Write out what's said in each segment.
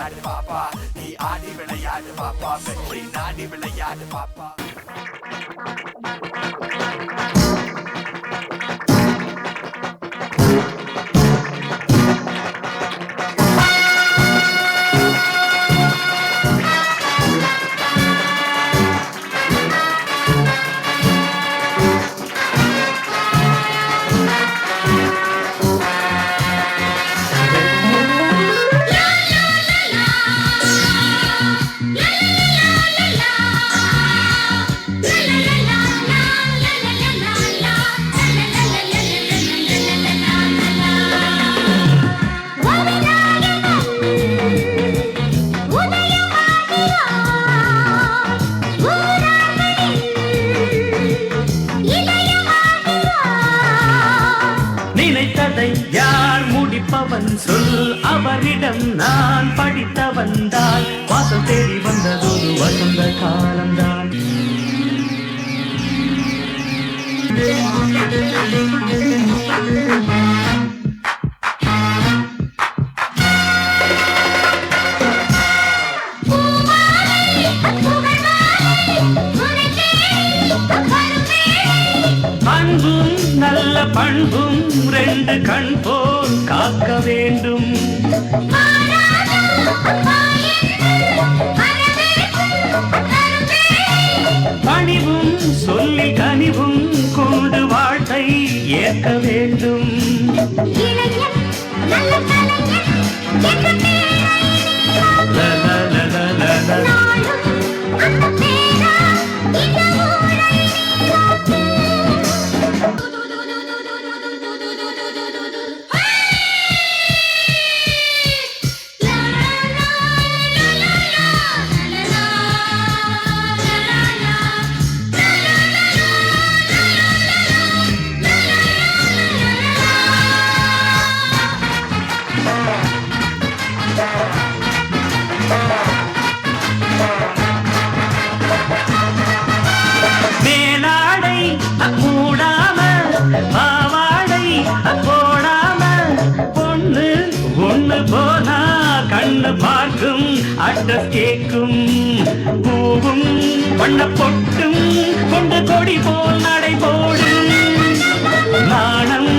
விளையாடு பாப்பா, நீ ஆடி விளையாடு பாப்பா, வெற்றி நாடி விளையாடு பாப்பா. யார் முடிப்பவன் சொல், அவரிடம் நான் படித்த வந்தால் வாசல் தேடி வந்ததொரு வசந்த காலம்தான். அன்பும் நல்ல பண்பும் ரெண்டு கண் போல் காக்க வேண்டும். பணிவும் சொல்லி கனிவும் கொண்டு வாழ்க்கை ஏற்க வேண்டும். மேலாடை மூடாம பாவாடை போடாம பொண்ணு ஒண்ணு போனா கண்ணு பார்க்கும் அட்ரஸ் கேட்கும். பூவும் வண்ண பொட்டும் கொண்டு கொடி போல் நடை போடும். நாணம்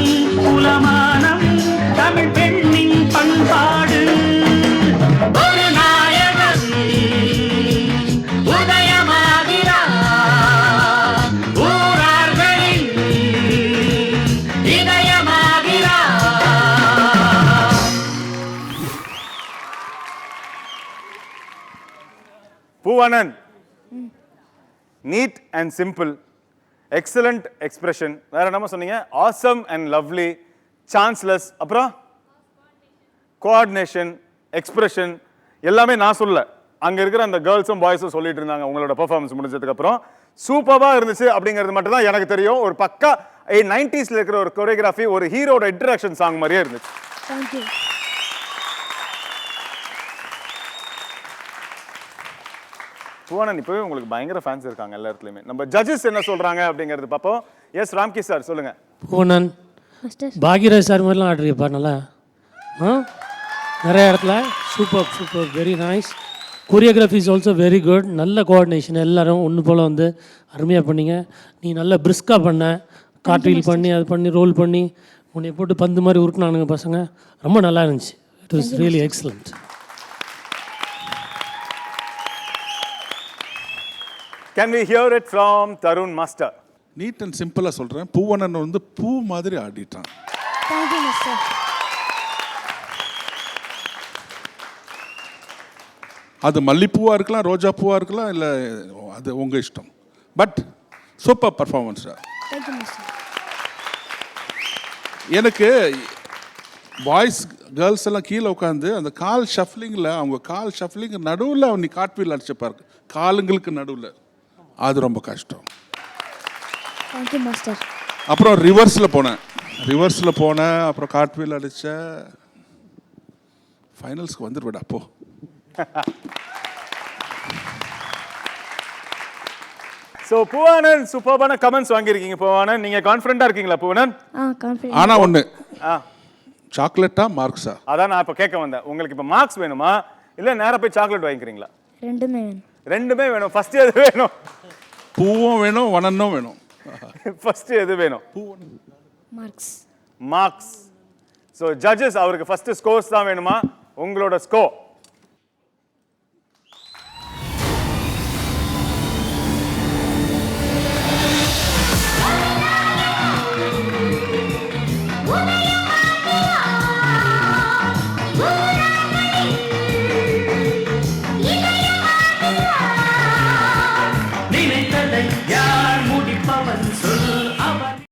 குலமானம் தமிழ் பெண்ணின் பண்பாடு. ஒரு நாயகன் உதயமாகிறார் ஊரார்களின் இதயமாகிறார். Poovanan, neat and simple, excellent expression. வேற என்ன சொன்னீங்க? ஆசம் அண்ட் லவ்லி, சான்ஸ்லெஸ், அப்புறம் கோஆர்டினேஷன், எக்ஸ்பிரஷன் எல்லாமே நான் சொல்ல, அங்க இருக்கிற அந்த கேர்ள்ஸும் பாய்ஸும் சொல்லிட்டு இருந்தாங்க உங்களோட பெர்ஃபார்மன்ஸ் முடிஞ்சதுக்கு அப்புறம். சூப்பரா இருந்துச்சு அப்படிங்கிறது மட்டும் தான் எனக்கு தெரியும். ஒரு பக்கா 90s இருக்கிற ஒரு கொரியோகிராஃபி, ஒரு ஹீரோட இன்ட்ரடக்ஷன் சாங் மாதிரியே இருந்துச்சு. Thank you. பூவனன், இப்போவே உங்களுக்கு பயங்கர ஃபேன்ஸ் இருக்காங்க எல்லா இடத்துலையுமே. நம்ம ஜட்ஜஸ் என்ன சொல்றாங்க அப்படிங்கிறது பார்ப்போம். எஸ் ராம்கி சார் சொல்லுங்க. பூவனன், பாக்யராஜ் சார் மாதிரிலாம் ஆடுறியப்பா நல்லா. நிறைய இடத்துல super super, very nice. Choreography is also very good. நல்ல கோஆர்டினேஷன், எல்லாரும் ஒன்று போல் வந்து அருமையாக பண்ணீங்க. நீ நல்லா பிரிஸ்காக பண்ண, கார்ட்வீல் பண்ணி அது பண்ணி ரோல் பண்ணி உன்னை போட்டு பந்து மாதிரி உருட்டினானுங்க பசங்க. ரொம்ப நல்லா இருந்துச்சு. It was really excellent. Can we hear it from Tarun Master? Neat and சிம்பிளாக சொல்கிறேன், பூவனன் வந்து பூ மாதிரி ஆடிட்டான். Thank you, Master. அது மல்லிப்பூவாக இருக்கலாம், ரோஜா பூவாக இருக்கலாம், இல்லை அது உங்கள் இஷ்டம். But super performance. Thank you, Master. எனக்கு பாய்ஸ் கேர்ள்ஸ் எல்லாம் கீழே உட்காந்து அந்த கால் ஷஃப்லிங்கில், அவங்க கால் ஷஃப்லிங் நடுவில் நீ காட்வீல் அடிச்சப்பாரு, காலுங்களுக்கு நடுவில். அது ரொம்ப கஷ்டம். Thank you, Master. அப்புறம் ரிவர்ஸில் போனேன், அப்புறம் காட்வீல் அடித்த ஃபைனல்ஸ்க்கு வந்துடுவேடா அப்போ. ஸோ பூவனன் சூப்பர்பான கமெண்ட்ஸ் வாங்கியிருக்கீங்க. பூவனன், நீங்கள் கான்ஃபிடென்ட்டாக இருக்கீங்களா பூவனன்? Confident. ஆனால் ஒன்று, சாக்லேட்டா மார்க்ஸா? அதான் நான் இப்போ கேட்க வந்தேன். உங்களுக்கு இப்போ மார்க்ஸ் வேணுமா இல்லை நேராக போய் சாக்லேட் வாங்கிக்கிறீங்களா? ரெண்டுமே வேணும். ரெண்டுமே வேணும். ஃபர்ஸ்ட் எது வேணும்? பூவும் வேணும், வனனும் வேணும். ஃபர்ஸ்ட் எது வேணும்? மார்க்ஸ். மார்க்ஸ். ஸோ ஜட்ஜஸ் அவருக்கு ஃபர்ஸ்ட் ஸ்கோர்ஸ் தான் வேணுமா? உங்களோட ஸ்கோர்